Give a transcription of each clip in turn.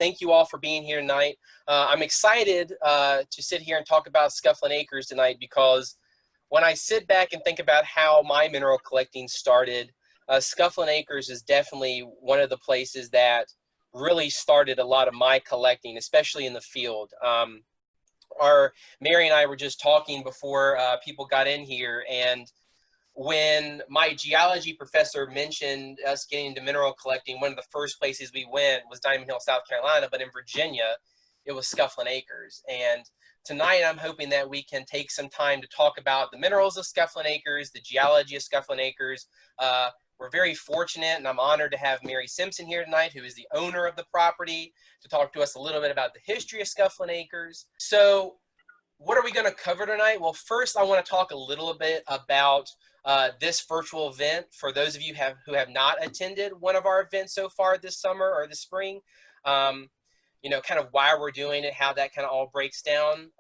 Thank you all for being here tonight. I'm excited to sit here and talk about Scufflin Acres tonight because when I sit back and think about how my mineral collecting started, Scufflin Acres is definitely one of the places that really started a lot of my collecting, especially in the field. Mary and I were just talking before people got in here, and when my geology professor mentioned us getting into mineral collecting, one of the first places we went was Diamond Hill, South Carolina, but in Virginia, it was Scufflin Acres. And tonight I'm hoping that we can take some time to talk about the minerals of Scufflin Acres, the geology of Scufflin Acres. We're very fortunate, and I'm honored to have Mary Simpson here tonight, who is the owner of the property, to talk to us a little bit about the history of Scufflin Acres. So what are we going to cover tonight? Well, first I want to talk a little bit about this virtual event for those of you who have not attended one of our events so far this summer or this spring. You know, kind of why we're doing it, how that kind of all breaks down.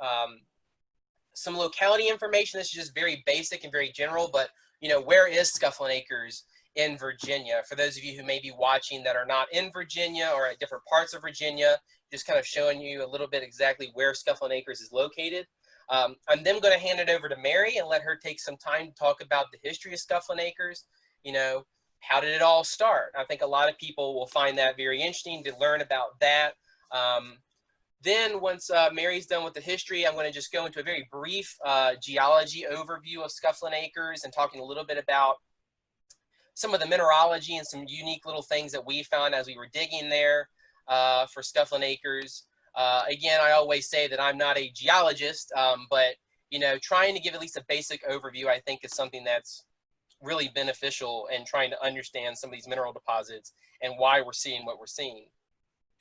Some locality information. This is just very basic and very general, but you know, where is Scufflin Acres in Virginia? For those of you who may be watching that are not in Virginia or at different parts of Virginia, just kind of showing you a little bit exactly where Scufflin Acres is located. I'm then going to hand it over to Mary and let her take some time to talk about the history of Scufflin Acres. You know, how did it all start? I think a lot of people will find that very interesting to learn about that. Then once Mary's done with the history, I'm going to just go into a very brief geology overview of Scufflin Acres and talking a little bit about some of the mineralogy and some unique little things that we found as we were digging there for Scufflin Acres. Again, I always say that I'm not a geologist, but you know, trying to give at least a basic overview, I think, is something that's really beneficial in trying to understand some of these mineral deposits and why we're seeing what we're seeing.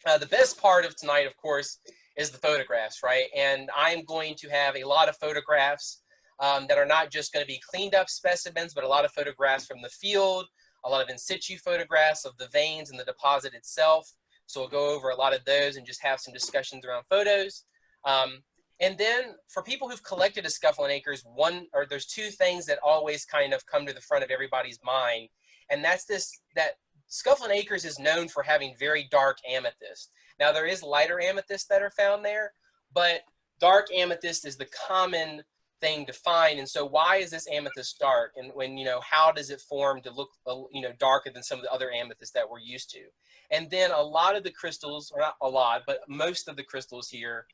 The best part of tonight, of course, is the photographs, right? And I'm going to have a lot of photographs that are not just going to be cleaned up specimens, but a lot of photographs from the field, a lot of in situ photographs of the veins and the deposit itself. So we'll go over a lot of those and just have some discussions around photos. And then for people who've collected a Scufflin Acres, there's two things that always kind of come to the front of everybody's mind. And that's that Scufflin Acres is known for having very dark amethyst. Now there is lighter amethyst that are found there, but dark amethyst is the common thing to find. And so why is this amethyst dark? And when, you know, how does it form to look, you know, darker than some of the other amethysts that we're used to? And then a lot of the crystals, or not a lot, but most of the crystals here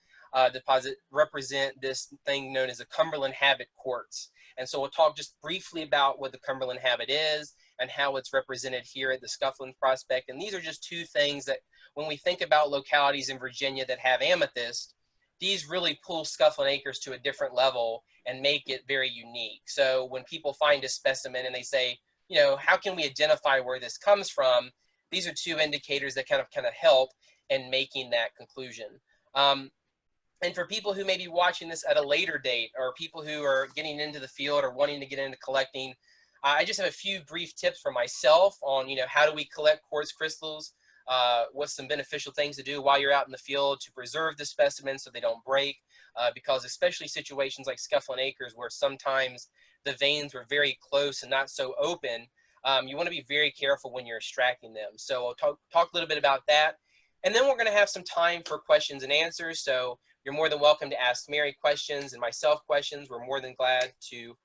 deposit represent this thing known as a Cumberland quartz. And so we'll talk just briefly about what the Cumberland is and how it's represented here at the Scufflin Prospect. And these are just two things that when we think about localities in Virginia that have amethyst, these really pull Scufflin Acres to a different level and make it very unique. So when people find a specimen and they say, you know, how can we identify where this comes from? These are two indicators that kind of help in making that conclusion. And for people who may be watching this at a later date, or people who are getting into the field or wanting to get into collecting, I just have a few brief tips for myself on, you know, how do we collect quartz crystals? What's some beneficial things to do while you're out in the field to preserve the specimens so they don't break? Because especially situations like Scufflin Acres where sometimes the veins were very close and not so open, you want to be very careful when you're extracting them. So I'll talk a little bit about that. And then we're going to have some time for questions and answers. So you're more than welcome to ask Mary questions and myself questions. We're more than glad to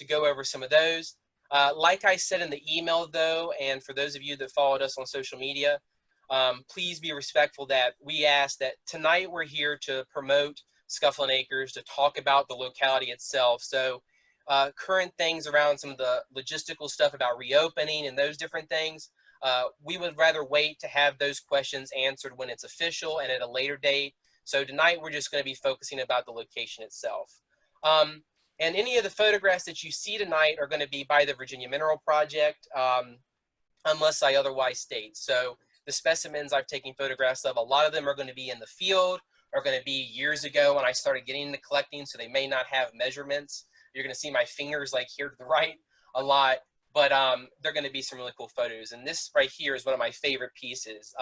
go over some of those. Like I said in the email, though, and for those of you that followed us on social media, please be respectful that we ask that tonight we're here to promote Scufflin Acres, to talk about the locality itself. So current things around some of the logistical stuff about reopening and those different things, we would rather wait to have those questions answered when it's official and at a later date. So tonight we're just going to be focusing about the location itself. And any of the photographs that you see tonight are going to be by the Virginia Mineral Project, unless I otherwise state. So the specimens I've taken photographs of, a lot of them are going to be in the field, are going to be years ago when I started getting into collecting, so they may not have measurements. You're going to see my fingers like here to the right a lot, but they're going to be some really cool photos. And this right here is one of my favorite pieces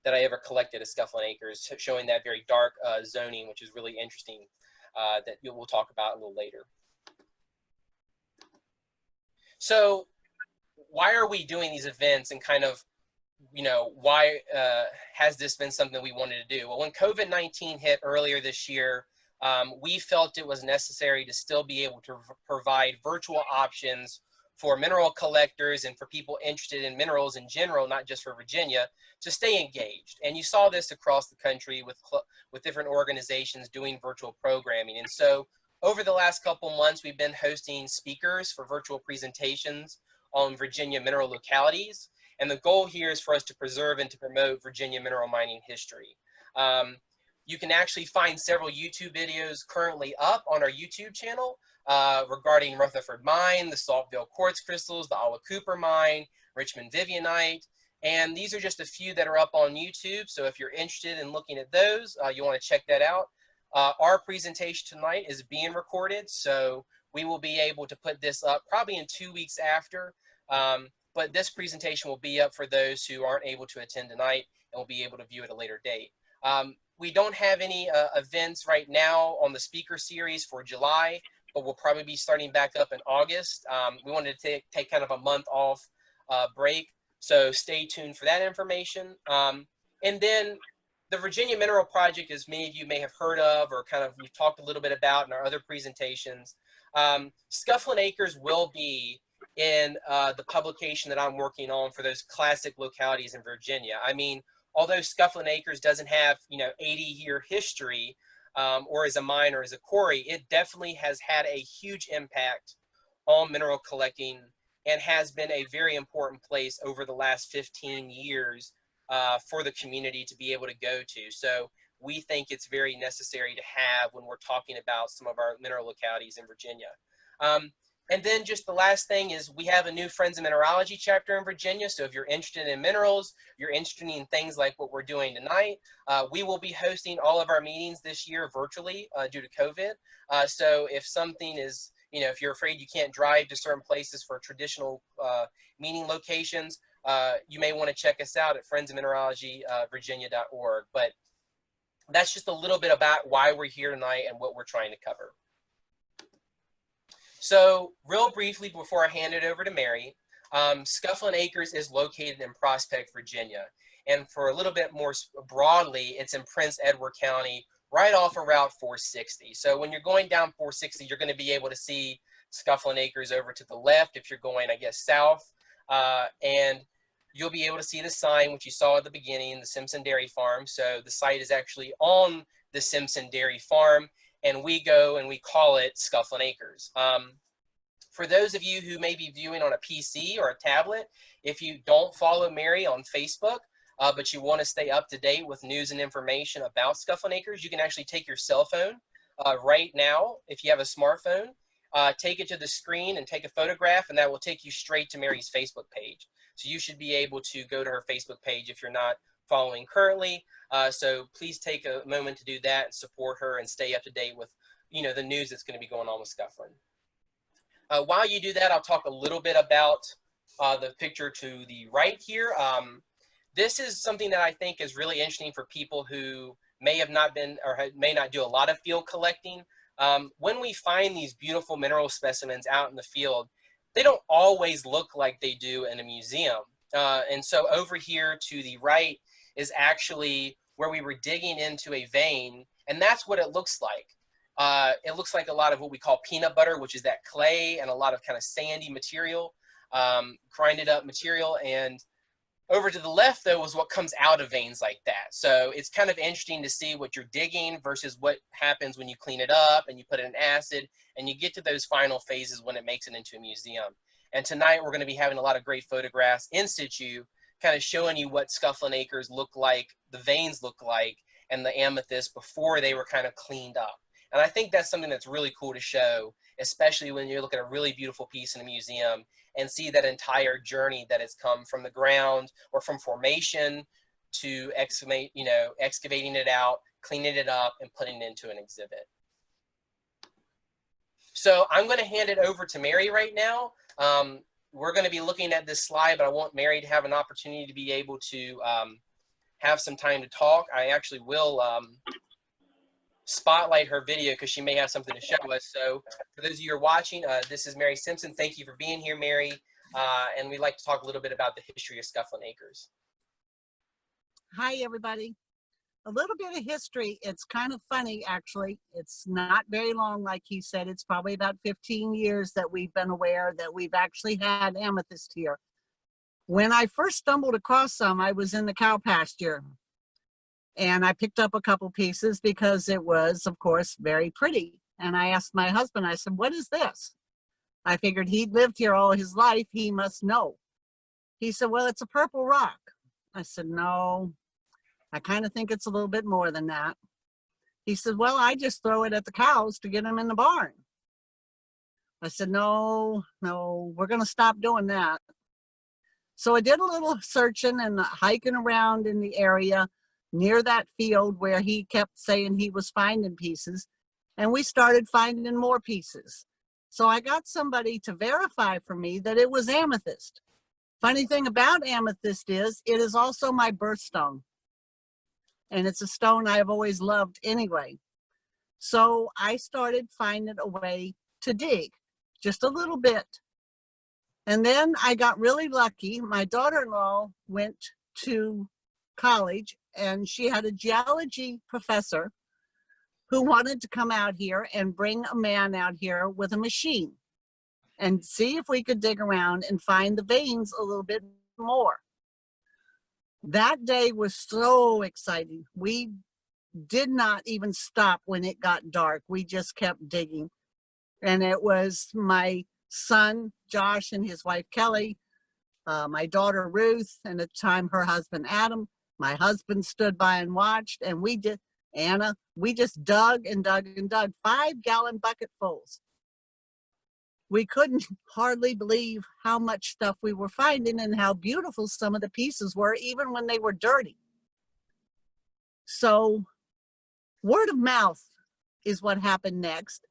that I ever collected at Scufflin Acres, showing that very dark zoning, which is really interesting, that we'll talk about a little later. So why are we doing these events and kind of you know, why has this been something we wanted to do? Well, when COVID-19 hit earlier this year, we felt it was necessary to still be able to provide virtual options for mineral collectors and for people interested in minerals in general, not just for Virginia, to stay engaged. And you saw this across the country with different organizations doing virtual programming. And so over the last couple months, we've been hosting speakers for virtual presentations on Virginia mineral localities. And the goal here is for us to preserve and to promote Virginia mineral mining history. You can actually find several YouTube videos currently up on our YouTube channel regarding Rutherford Mine, the Saltville Quartz Crystals, the Alla Cooper Mine, Richmond Vivianite. And these are just a few that are up on YouTube. So if you're interested in looking at those, you want to check that out. Our presentation tonight is being recorded, so we will be able to put this up probably in 2 weeks after. But this presentation will be up for those who aren't able to attend tonight and will be able to view at a later date. We don't have any events right now on the speaker series for July, but we'll probably be starting back up in August. We wanted to take kind of a month off break, so stay tuned for that information. And then the Virginia Mineral Project, as many of you may have heard of or kind of we've talked a little bit about in our other presentations, Scufflin Acres will be in the publication that I'm working on for those classic localities in Virginia. I mean, although Scufflin Acres doesn't have, you know, 80-year history or as a mine or as a quarry, it definitely has had a huge impact on mineral collecting and has been a very important place over the last 15 years for the community to be able to go to. So we think it's very necessary to have when we're talking about some of our mineral localities in Virginia. And then just the last thing is we have a new Friends of Mineralogy chapter in Virginia. So if you're interested in minerals, you're interested in things like what we're doing tonight, we will be hosting all of our meetings this year virtually due to COVID. So if something is, you know, if you're afraid you can't drive to certain places for traditional meeting locations, you may want to check us out at friendsofmineralogyvirginia.org. But that's just a little bit about why we're here tonight and what we're trying to cover. So real briefly before I hand it over to Mary, Scufflin Acres is located in Prospect, Virginia. And for a little bit more broadly, it's in Prince Edward County, right off of Route 460. So when you're going down 460, you're going to be able to see Scufflin Acres over to the left if you're going, I guess, south. And you'll be able to see the sign, which you saw at the beginning, the Simpson Dairy Farm. So the site is actually on the Simpson Dairy Farm, and we go and we call it Scufflin Acres. For those of you who may be viewing on a PC or a tablet, if you don't follow Mary on Facebook, but you want to stay up to date with news and information about Scufflin Acres, you can actually take your cell phone right now, if you have a smartphone, take it to the screen and take a photograph, and that will take you straight to Mary's Facebook page. So you should be able to go to her Facebook page if you're not following currently. So please take a moment to do that and support her and stay up to date with, you know, the news that's going to be going on with Scufflin. While you do that, I'll talk a little bit about the picture to the right here. This is something that I think is really interesting for people who may have not been or may not do a lot of field collecting. When we find these beautiful mineral specimens out in the field, they don't always look like they do in a museum. And so over here to the right is actually where we were digging into a vein, and that's what it looks like. It looks like a lot of what we call peanut butter, which is that clay and a lot of kind of sandy material, grinded up material. And over to the left, though, is what comes out of veins like that. So it's kind of interesting to see what you're digging versus what happens when you clean it up and you put it in acid and you get to those final phases when it makes it into a museum. And tonight we're going to be having a lot of great photographs in situ, kind of showing you what Scufflin Acres look like, the veins look like, and the amethyst before they were kind of cleaned up. And I think that's something that's really cool to show, especially when you look at a really beautiful piece in a museum and see that entire journey that has come from the ground or from formation to excavating it out, cleaning it up, and putting it into an exhibit. So I'm going to hand it over to Mary right now. We're going to be looking at this slide, but I want Mary to have an opportunity to be able to have some time to talk. I actually will spotlight her video because she may have something to show us. So for those of you who are watching, this is Mary Simpson. Thank you for being here, Mary. And we'd like to talk a little bit about the history of Scufflin Acres. Hi, everybody. A little bit of history. It's kind of funny, actually. It's not very long, like he said. It's probably about 15 years that we've been aware that we've actually had amethyst here. When I first stumbled across some, I was in the cow pasture and I picked up a couple pieces because it was, of course, very pretty. And I asked my husband, I said, "What is this?" I figured he'd lived here all his life. He must know. He said, "Well, it's a purple rock." I said, "No, I kind of think it's a little bit more than that." He said, "Well, I just throw it at the cows to get them in the barn." I said, "No, no, we're going to stop doing that." So I did a little searching and hiking around in the area near that field where he kept saying he was finding pieces. And we started finding more pieces. So I got somebody to verify for me that it was amethyst. Funny thing about amethyst is it is also my birthstone. And it's a stone I have always loved anyway. So I started finding a way to dig just a little bit. And then I got really lucky. My daughter-in-law went to college and she had a geology professor who wanted to come out here and bring a man out here with a machine and see if we could dig around and find the veins a little bit more. That day was so exciting. We did not even stop when it got dark. We just kept digging. And it was my son, Josh, and his wife, Kelly, my daughter, Ruth, and at the time, her husband, Adam. My husband stood by and watched, and we did, Anna, we just dug and dug and dug, 5-gallon bucketfuls. We couldn't hardly believe how much stuff we were finding and how beautiful some of the pieces were, even when they were dirty. So word of mouth is what happened next.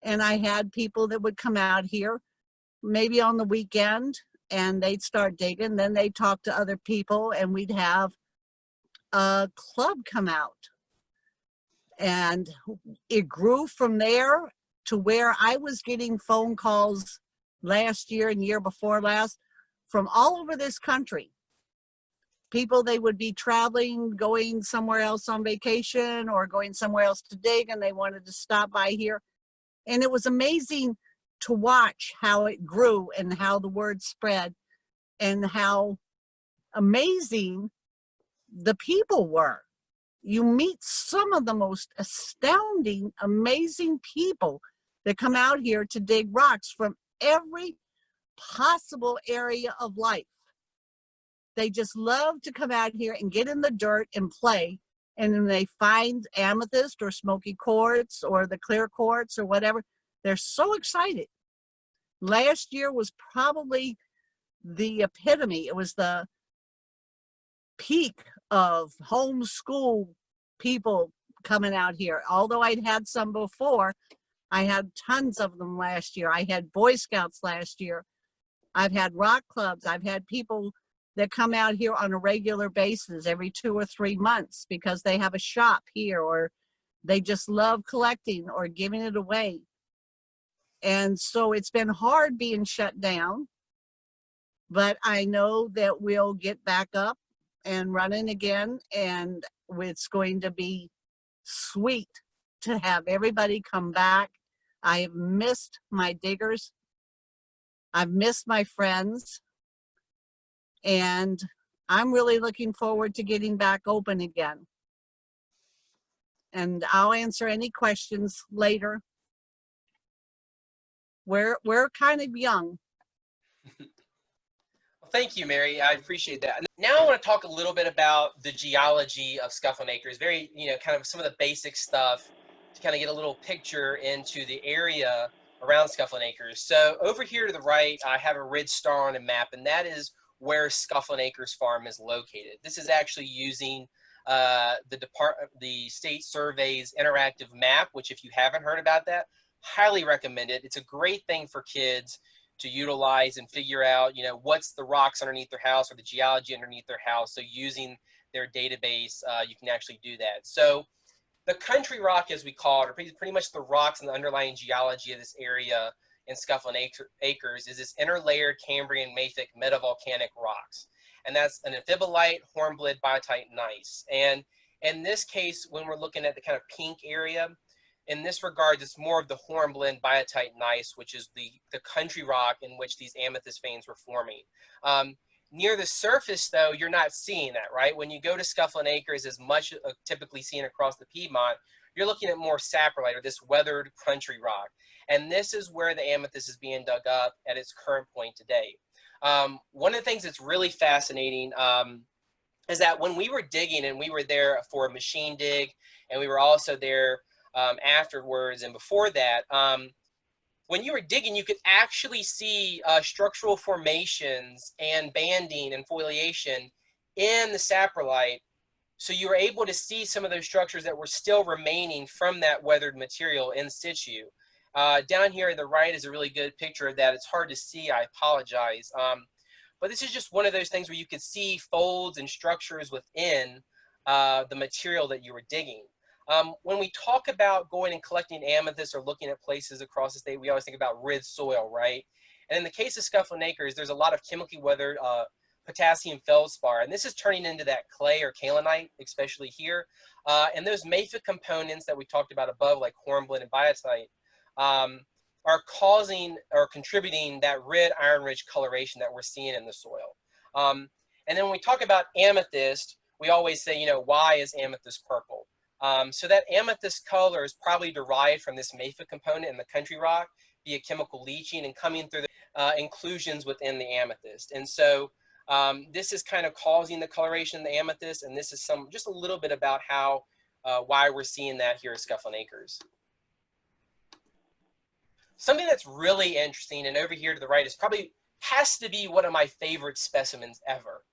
And I had people that would come out here maybe on the weekend and they'd start digging. Then they'd talk to other people and we'd have a club come out. And it grew from there to where I was getting phone calls last year and year before last from all over this country. People, they would be traveling, going somewhere else on vacation or going somewhere else to dig, and they wanted to stop by here. And it was amazing to watch how it grew and how the word spread and how amazing the people were. You meet some of the most astounding, amazing people that come out here to dig rocks from every possible area of life. They just love to come out here and get in the dirt and play. And then they find amethyst or smoky quartz or the clear quartz or whatever. They're so excited. Last year was probably the epitome. It was the peak of homeschool people coming out here. Although I'd had some before, I had tons of them last year. I had Boy Scouts last year. I've had rock clubs. I've had people that come out here on a regular basis every 2 or 3 months because they have a shop here or they just love collecting or giving it away. And so it's been hard being shut down, but I know that we'll get back up and running again, and it's going to be sweet to have everybody come back. I have missed my diggers. I've missed my friends. And I'm really looking forward to getting back open again. And I'll answer any questions later. We're kind of young. Well, thank you, Mary. I appreciate that. Now I want to talk a little bit about the geology of Scufflin Acres. Very, kind of some of the basic stuff to kind of get a little picture into the area around Scufflin Acres. So over here to the right, I have a ridge star on a map, and that is where Scufflin Acres Farm is located. This is actually using the state survey's interactive map, which if you haven't heard about that, highly recommend it. It's a great thing for kids to utilize and figure out, what's the rocks underneath their house or the geology underneath their house. So using their database, you can actually do that. So the country rock, as we call it, or pretty much the rocks and the underlying geology of this area in Scufflin Acres, is this interlayered Cambrian mafic metavolcanic rocks. and that's an amphibolite, hornblende, biotite gneiss. And in this case, when we're looking at the kind of pink area, in this regard, it's more of the hornblende biotite gneiss, which is the country rock in which these amethyst veins were forming. Near the surface, though, you're not seeing that, right? When you go to Scufflin Acres, as much typically seen across the Piedmont, you're looking at more saprolite, or this weathered country rock. And this is where the amethyst is being dug up at its current point today. One of the things that's really fascinating is that when we were digging, and we were there for a machine dig, and we were also there afterwards and before that, when you were digging, you could actually see structural formations and banding and foliation in the saprolite. So you were able to see some of those structures that were still remaining from that weathered material in situ. Down here on the right is a really good picture of that. It's hard to see, I apologize. But this is just one of those things where you could see folds and structures within the material that you were digging. When we talk about going and collecting amethyst or looking at places across the state, we always think about rich soil, right? And in the case of Scufflin Acres, there's a lot of chemically weathered potassium feldspar, and this is turning into that clay or kaolinite, especially here. And those mafic components that we talked about above, like hornblende and biotite, are causing or contributing that red iron-rich coloration that we're seeing in the soil. And then when we talk about amethyst, we always say, you know, why is amethyst purple? So that amethyst color is probably derived from this mafic component in the country rock via chemical leaching and coming through the inclusions within the amethyst. And so this is kind of causing the coloration of the amethyst, and this is just a little bit about how, why we're seeing that here at Scufflin Acres. Something that's really interesting, and over here to the right, is probably has to be one of my favorite specimens ever.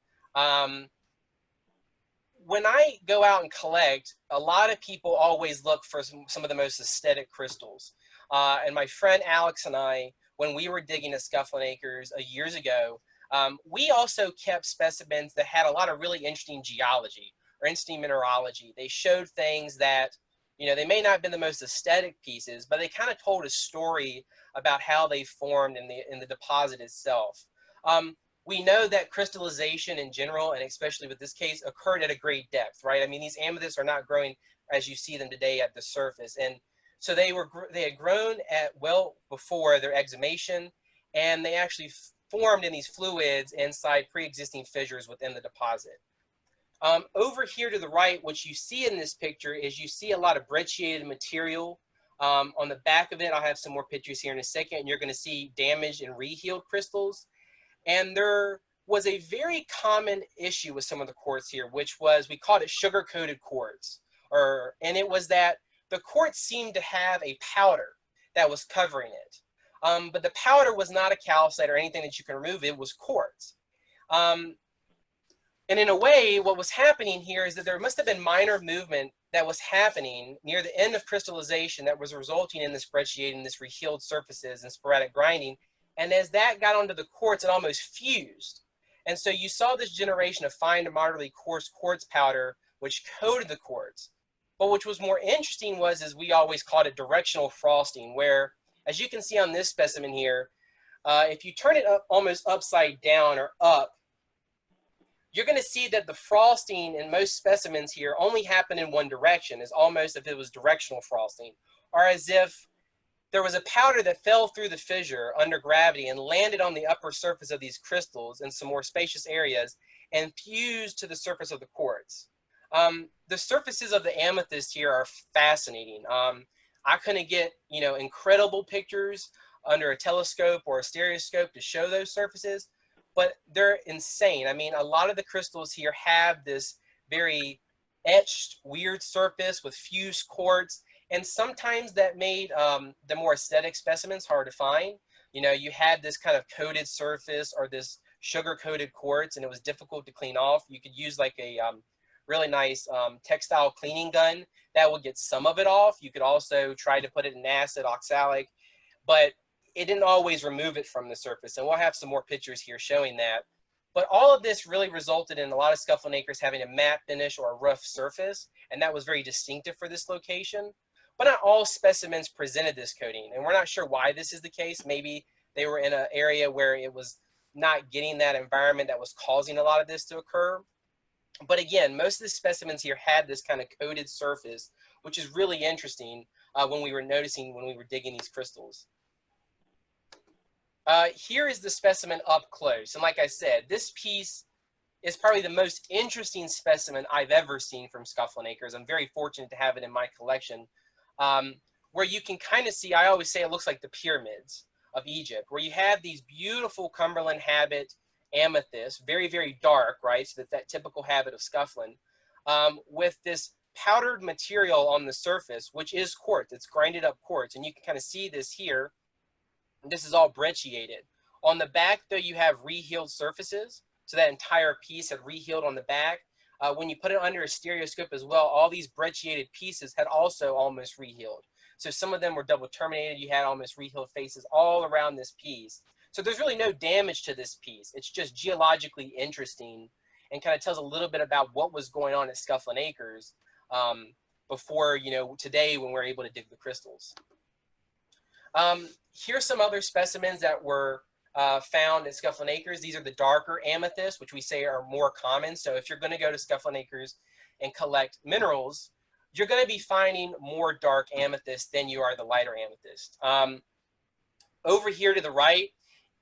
When I go out and collect, a lot of people always look for some of the most aesthetic crystals. And my friend Alex and I, when we were digging at Scufflin Acres years ago, we also kept specimens that had a lot of really interesting geology or interesting mineralogy. They showed things that, you know, they may not have been the most aesthetic pieces, but they kind of told a story about how they formed in the deposit itself. We know that crystallization in general, and especially with this case, occurred at a great depth, right? I mean, these amethysts are not growing as you see them today at the surface. And so they had grown at well before their exhumation, and they actually formed in these fluids inside pre-existing fissures within the deposit. Over here to the right, what you see in this picture is you see a lot of brecciated material. On the back of it, I'll have some more pictures here in a second, and you're going to see damaged and rehealed crystals. And there was a very common issue with some of the quartz here, which was, we called it sugar-coated quartz. And it was that the quartz seemed to have a powder that was covering it. But the powder was not a calcite or anything that you can remove. It was quartz. And in a way, what was happening here is that there must have been minor movement that was happening near the end of crystallization that was resulting in this brecciating, this rehealed surfaces and sporadic grinding. And as that got onto the quartz, it almost fused. And so you saw this generation of fine to moderately coarse quartz powder, which coated the quartz. But which was more interesting was, as we always called it, directional frosting, where, as you can see on this specimen here, if you turn it up almost upside down or up, you're going to see that the frosting in most specimens here only happen in one direction. It's almost if it was directional frosting, or as if there was a powder that fell through the fissure under gravity and landed on the upper surface of these crystals in some more spacious areas and fused to the surface of the quartz. The surfaces of the amethyst here are fascinating. I couldn't get, you know, incredible pictures under a telescope or a stereoscope to show those surfaces, but they're insane. I mean, a lot of the crystals here have this very etched, weird surface with fused quartz. And sometimes that made the more aesthetic specimens hard to find. You know, you had this kind of coated surface or this sugar-coated quartz, and it was difficult to clean off. You could use like a really nice textile cleaning gun that would get some of it off. You could also try to put it in acid, oxalic, but it didn't always remove it from the surface. And we'll have some more pictures here showing that. But all of this really resulted in a lot of Scufflin Acres having a matte finish or a rough surface, and that was very distinctive for this location. But not all specimens presented this coating, and we're not sure why this is the case. Maybe they were in an area where it was not getting that environment that was causing a lot of this to occur. But again, most of the specimens here had this kind of coated surface, which is really interesting when we were digging these crystals. Here is the specimen up close. And like I said, this piece is probably the most interesting specimen I've ever seen from Scufflin Acres. I'm very fortunate to have it in my collection, where you can kind of see, I always say it looks like the pyramids of Egypt, where you have these beautiful Cumberland habit amethyst, very, very dark, right? So that typical habit of Scufflin, with this powdered material on the surface, which is quartz. It's grinded up quartz. And you can kind of see this here. This is all brecciated. On the back, though, you have rehealed surfaces. So that entire piece had rehealed on the back. When you put it under a stereoscope as well, all these brecciated pieces had also almost rehealed. So some of them were double terminated. You had almost rehealed faces all around this piece. So there's really no damage to this piece. It's just geologically interesting and kind of tells a little bit about what was going on at Scufflin Acres before, you know, today when we're able to dig the crystals. Here's some other specimens that were found at Scufflin Acres. These are the darker amethysts, which we say are more common. So if you're going to go to Scufflin Acres and collect minerals, you're going to be finding more dark amethyst than you are the lighter amethyst. Over here to the right,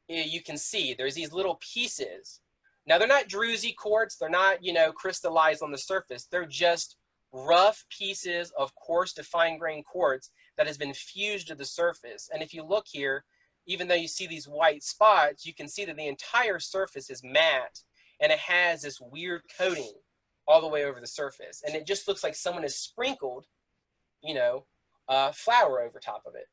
you can see there's these little pieces. Now they're not druzy quartz. They're not, you know, crystallized on the surface. They're just rough pieces of coarse to fine grained quartz that has been fused to the surface. And if you look here, even though you see these white spots, you can see that the entire surface is matte and it has this weird coating all the way over the surface. And it just looks like someone has sprinkled, you know, flour over top of it.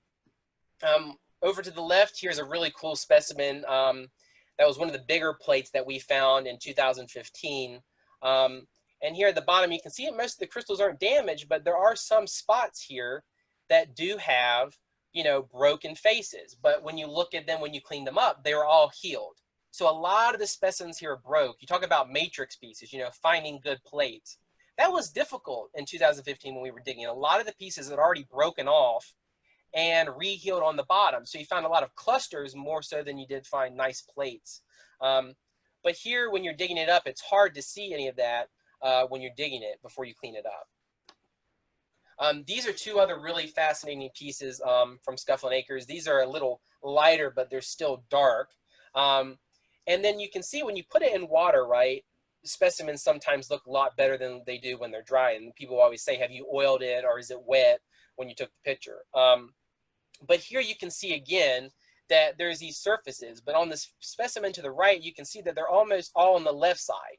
Over to the left, here's a really cool specimen. That was one of the bigger plates that we found in 2015. And here at the bottom, you can see most of the crystals aren't damaged, but there are some spots here that do have, you know, broken faces. But when you look at them, when you clean them up, they were all healed. So a lot of the specimens here are broke. You talk about matrix pieces, you know, finding good plates. That was difficult in 2015 when we were digging. A lot of the pieces had already broken off and rehealed on the bottom. So you found a lot of clusters more so than you did find nice plates. But here, when you're digging it up, it's hard to see any of that when you're digging it before you clean it up. These are two other really fascinating pieces from Scufflin Acres. These are a little lighter, but they're still dark. And then you can see when you put it in water, right, specimens sometimes look a lot better than they do when they're dry. And people always say, have you oiled it or is it wet when you took the picture? But here you can see again that there's these surfaces. But on this specimen to the right, you can see that they're almost all on the left side.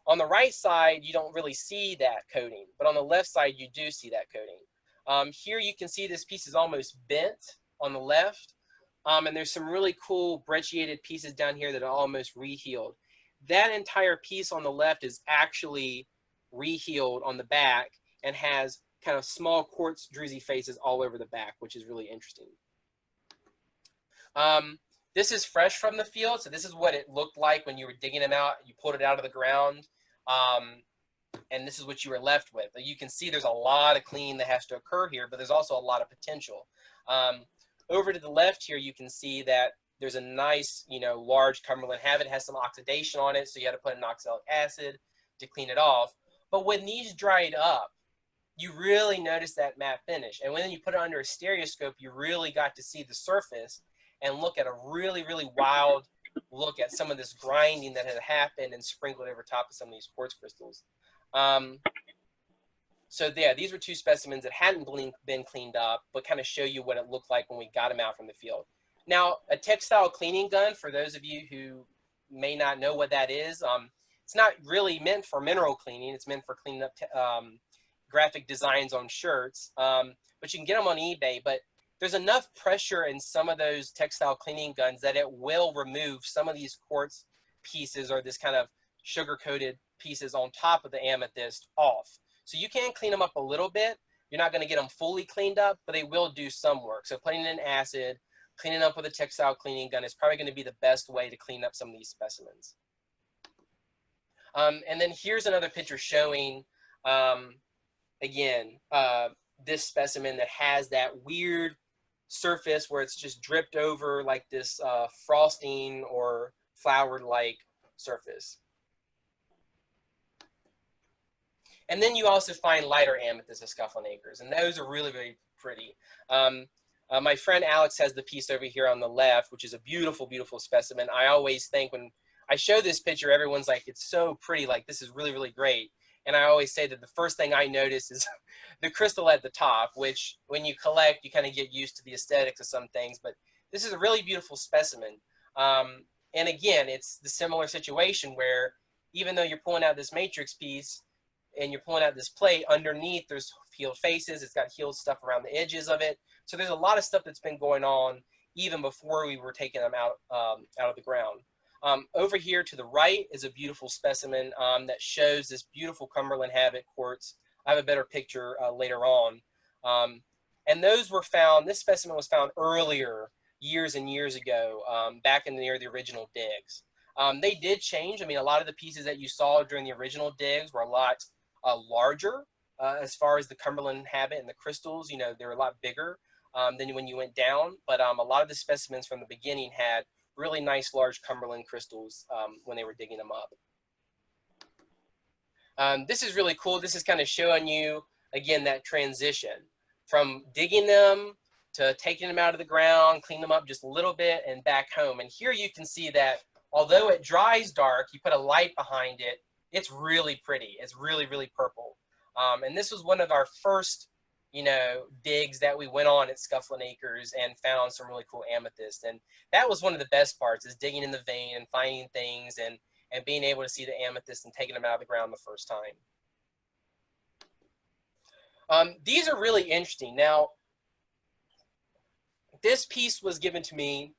On the right side, you don't really see that coating, but on the left side, you do see that coating. Here you can see this piece is almost bent on the left, and there's some really cool brecciated pieces down here that are almost rehealed. That entire piece on the left is actually rehealed on the back and has kind of small quartz druzy faces all over the back, which is really interesting. This is fresh from the field, so this is what it looked like when you were digging them out. You pulled it out of the ground, and this is what you were left with. You can see there's a lot of cleaning that has to occur here, but there's also a lot of potential. Over to the left here, you can see that there's a nice, you know, large Cumberland habit. It has some oxidation on it, so you had to put in oxalic acid to clean it off. But when these dried up, you really notice that matte finish. And when you put it under a stereoscope, you really got to see the surface and look at a really, really wild look at some of this grinding that had happened and sprinkled over top of some of these quartz crystals. So yeah, these were two specimens that hadn't been cleaned up, but kind of show you what it looked like when we got them out from the field. Now, a textile cleaning gun, for those of you who may not know what that is, it's not really meant for mineral cleaning. It's meant for cleaning up graphic designs on shirts, but you can get them on eBay. But there's enough pressure in some of those textile cleaning guns that it will remove some of these quartz pieces or this kind of sugar-coated pieces on top of the amethyst off. So you can clean them up a little bit. You're not going to get them fully cleaned up, but they will do some work. So putting in acid, cleaning up with a textile cleaning gun is probably going to be the best way to clean up some of these specimens. And then here's another picture showing, again, this specimen that has that weird surface where it's just dripped over like this frosting or flowered-like surface. And then you also find lighter amethyst at Scufflin Acres, and those are really, really pretty. My friend Alex has the piece over here on the left, which is a beautiful, beautiful specimen. I always think when I show this picture, everyone's like, it's so pretty, like this is really, really great. And I always say that the first thing I notice is the crystal at the top, which when you collect, you kind of get used to the aesthetics of some things, but this is a really beautiful specimen. And again, it's the similar situation where even though you're pulling out this matrix piece and you're pulling out this plate, underneath there's healed faces, it's got healed stuff around the edges of it. So there's a lot of stuff that's been going on even before we were taking them out of the ground. Over here to the right is a beautiful specimen that shows this beautiful Cumberland quartz. I have a better picture later on. And those were found, this specimen was found earlier, years and years ago, back in near the original digs. They did change. I mean, a lot of the pieces that you saw during the original digs were a lot larger as far as the Cumberland habit and the crystals. You know, they're a lot bigger than when you went down. But a lot of the specimens from the beginning had really nice large Cumberland crystals when they were digging them up. This is really cool. This is kind of showing you, again, that transition from digging them to taking them out of the ground, clean them up just a little bit, and back home. And here you can see that although it dries dark, you put a light behind it, it's really pretty. It's really, really purple. And this was one of our first, you know, digs that we went on at Scufflin Acres and found some really cool amethyst. And that was one of the best parts, is digging in the vein and finding things and being able to see the amethyst and taking them out of the ground the first time. These are really interesting. Now, this piece was given to me,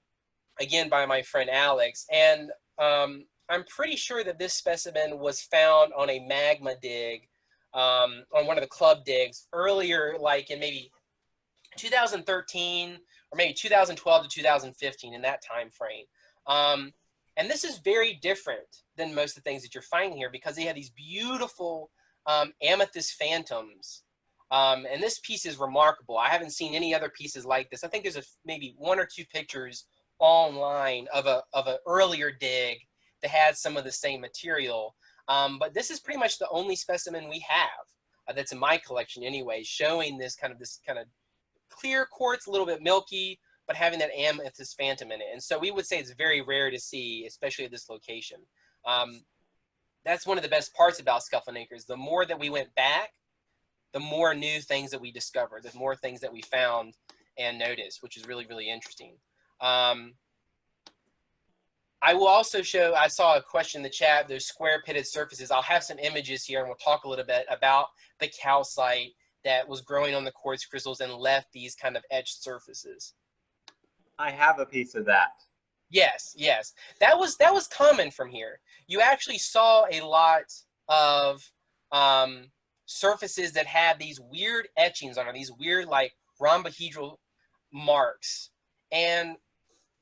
again, by my friend Alex, and I'm pretty sure that this specimen was found on a magma dig on one of the club digs earlier, like in maybe 2013 or maybe 2012 to 2015, in that time frame. And this is very different than most of the things that you're finding here because they have these beautiful amethyst phantoms. And this piece is remarkable. I haven't seen any other pieces like this. I think there's maybe 1 or 2 pictures online of an earlier dig that had some of the same material. But this is pretty much the only specimen we have that's in my collection anyway, showing this kind of clear quartz, a little bit milky, but having that amethyst phantom in it. And so we would say it's very rare to see, especially at this location. That's one of the best parts about Scufflin Acres. The more that we went back, the more new things that we discovered, the more things that we found and noticed, which is really, really interesting. I will also show, I saw a question in the chat, those square pitted surfaces. I'll have some images here and we'll talk a little bit about the calcite that was growing on the quartz crystals and left these kind of etched surfaces. I have a piece of that. Yes, yes. That was common from here. You actually saw a lot of surfaces that had these weird etchings on them, these weird like rhombohedral marks. And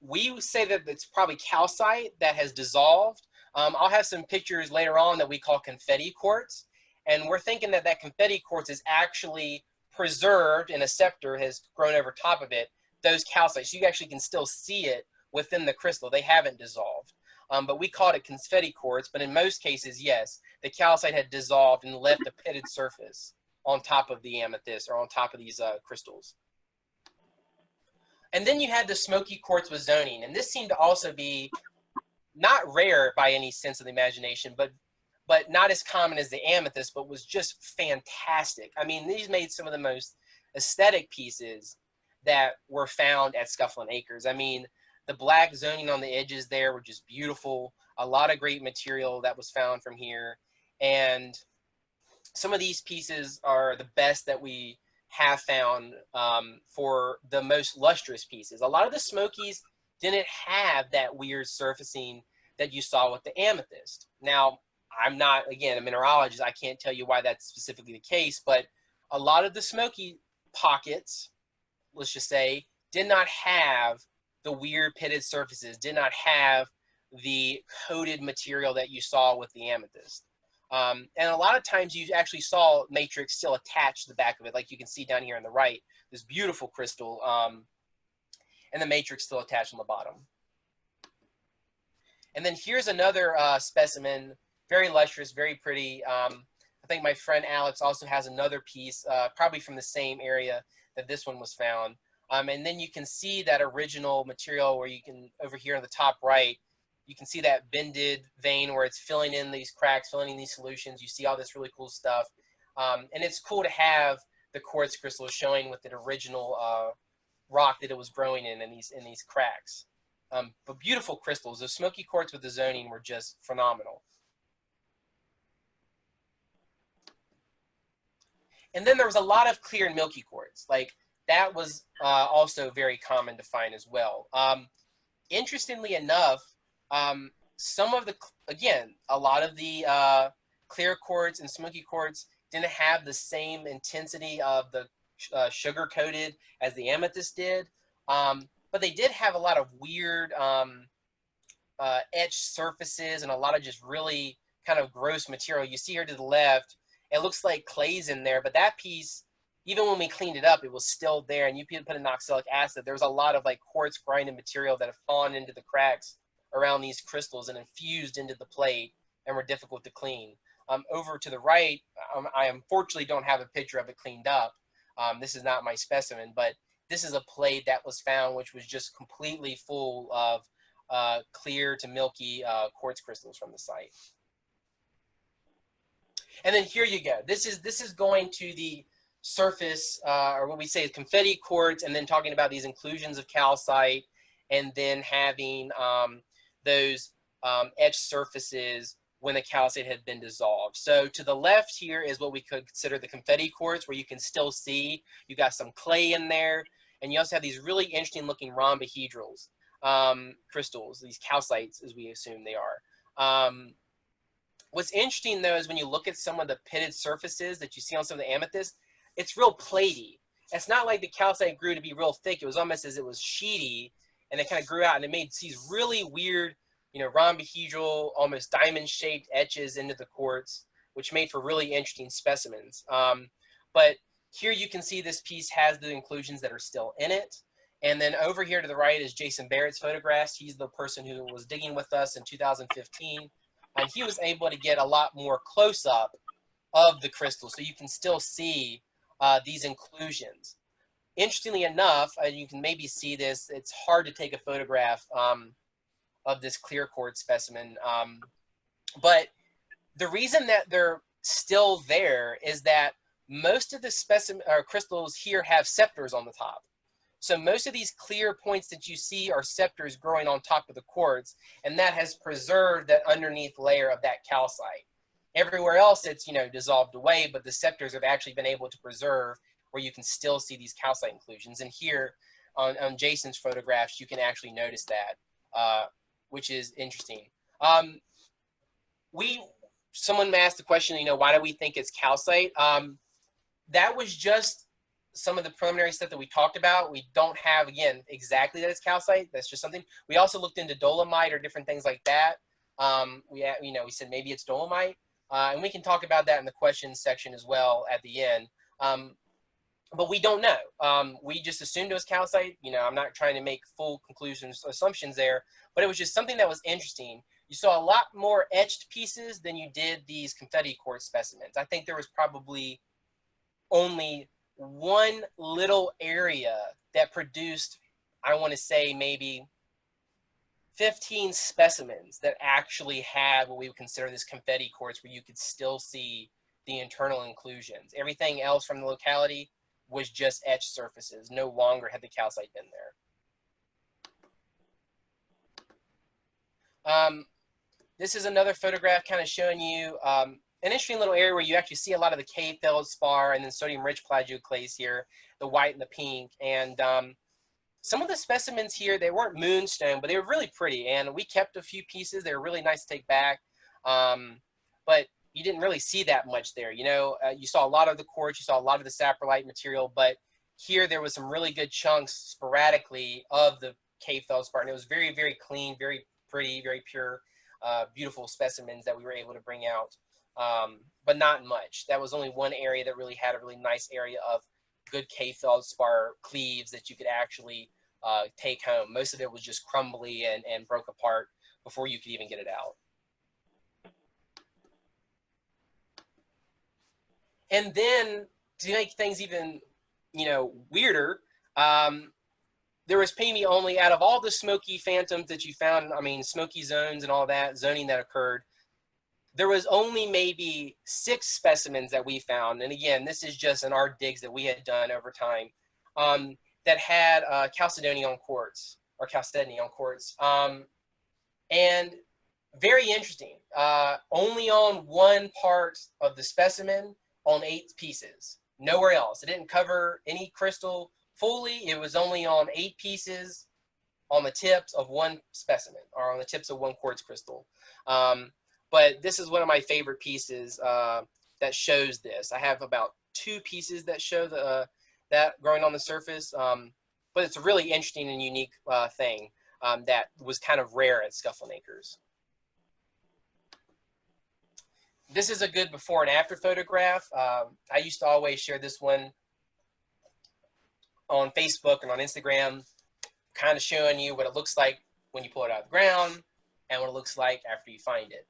we say that it's probably calcite that has dissolved. I'll have some pictures later on that we call confetti quartz. And we're thinking that that confetti quartz is actually preserved and a scepter has grown over top of it, those calcites. So you actually can still see it within the crystal. They haven't dissolved. But we called it confetti quartz. But in most cases, yes, the calcite had dissolved and left a pitted surface on top of the amethyst or on top of these crystals. And then you had the smoky quartz with zoning. And this seemed to also be not rare by any sense of the imagination, but not as common as the amethyst, but was just fantastic. I mean, these made some of the most aesthetic pieces that were found at Scufflin Acres. I mean, the black zoning on the edges there were just beautiful. A lot of great material that was found from here. And some of these pieces are the best that we have found for the most lustrous pieces. A lot of the smokies didn't have that weird surfacing that you saw with the amethyst. Now, I'm not, again, a mineralogist. I can't tell you why that's specifically the case, but a lot of the smoky pockets, let's just say, did not have the weird pitted surfaces, did not have the coated material that you saw with the amethyst. And a lot of times you actually saw matrix still attached to the back of it, like you can see down here on the right, this beautiful crystal and the matrix still attached on the bottom. And then here's another specimen, very lustrous, very pretty. I think my friend Alex also has another piece, probably from the same area that this one was found. And then you can see that original material where you can, over here on the top right, you can see that bended vein where it's filling in these cracks, filling in these solutions. You see all this really cool stuff. And it's cool to have the quartz crystal showing with the original rock that it was growing in these cracks. But beautiful crystals. The Smoky quartz with the zoning were just phenomenal. And then there was a lot of clear and milky quartz. Like that was also very common to find as well. Interestingly enough, some of the, again, a lot of the clear quartz and smoky quartz didn't have the same intensity of the sugar coated as the amethyst did. But they did have a lot of weird etched surfaces and a lot of just really kind of gross material. You see here to the left, it looks like clay's in there, but that piece, even when we cleaned it up, it was still there. And you put in oxalic acid, there was a lot of like quartz grinded material that have fallen into the cracks around these crystals and infused into the plate and were difficult to clean. Over to the right, I unfortunately don't have a picture of it cleaned up. This is not my specimen, but this is a plate that was found, which was just completely full of clear to milky quartz crystals from the site. And then here you go. This is going to the surface, or what we say is confetti quartz, and then talking about these inclusions of calcite, and then having those etched surfaces when the calcite had been dissolved. So to the left here is what we could consider the confetti quartz, where you can still see you got some clay in there, and you also have these really interesting looking rhombohedrals crystals, these calcites as we assume they are. What's interesting though is when you look at some of the pitted surfaces that you see on some of the amethyst, it's real platey. It's not like the calcite grew to be real thick. It was almost as it was sheety, and it kind of grew out, and it made these really weird, you know, rhombohedral, almost diamond-shaped etches into the quartz, which made for really interesting specimens. But here you can see this piece has the inclusions that are still in it. And then over here to the right is Jason Barrett's photographs. He's the person who was digging with us in 2015. And he was able to get a lot more close-up of the crystal, so you can still see these inclusions. Interestingly enough, you can maybe see this, it's hard to take a photograph of this clear quartz specimen. But the reason that they're still there is that most of the specimen or crystals here have scepters on the top. So most of these clear points that you see are scepters growing on top of the quartz, and that has preserved that underneath layer of that calcite. Everywhere else it's, you know, dissolved away, but the scepters have actually been able to preserve where you can still see these calcite inclusions. And here on Jason's photographs, you can actually notice that, which is interesting. Someone asked the question, you know, why do we think it's calcite? That was just some of the preliminary stuff that we talked about. We don't have, again, exactly that it's calcite. That's just something. We also looked into dolomite or different things like that. We said maybe it's dolomite. And we can talk about that in the questions section as well at the end. But we don't know. We just assumed it was calcite. You know, I'm not trying to make full conclusions, assumptions there, but it was just something that was interesting. You saw a lot more etched pieces than you did these confetti quartz specimens. I think there was probably only one little area that produced, I want to say maybe 15 specimens that actually had what we would consider this confetti quartz, where you could still see the internal inclusions. Everything else from the locality was just etched surfaces. No longer had the calcite been there. This is another photograph kind of showing you an interesting little area where you actually see a lot of the K-Feldspar and then sodium-rich plagioclase here, the white and the pink. And some of the specimens here, they weren't moonstone, but they were really pretty. And we kept a few pieces. They were really nice to take back. But you didn't really see that much there. You know, you saw a lot of the quartz, you saw a lot of the saprolite material, but here there was some really good chunks sporadically of the K-Feldspar. And it was very, very clean, very pretty, very pure, beautiful specimens that we were able to bring out. But not much. That was only one area that really had a really nice area of good K-Feldspar cleaves that you could actually take home. Most of it was just crumbly and broke apart before you could even get it out. And then to make things even, weirder, there was maybe only, out of all the Smoky phantoms that you found, I mean, Smoky zones and all that, zoning that occurred, there was only maybe 6 specimens that we found. And again, this is just in our digs that we had done over time, that had Chalcedony on quartz, or Chalcedony on quartz. And very interesting, only on one part of the specimen on 8 pieces, nowhere else. It didn't cover any crystal fully. It was only on 8 pieces on the tips of one specimen, or on the tips of one quartz crystal. But this is one of my favorite pieces that shows this. I have about 2 pieces that show that growing on the surface, but it's a really interesting and unique thing that was kind of rare at Scufflin Acres. This is a good before and after photograph. I used to always share this one on Facebook and on Instagram, kind of showing you what it looks like when you pull it out of the ground and what it looks like after you find it.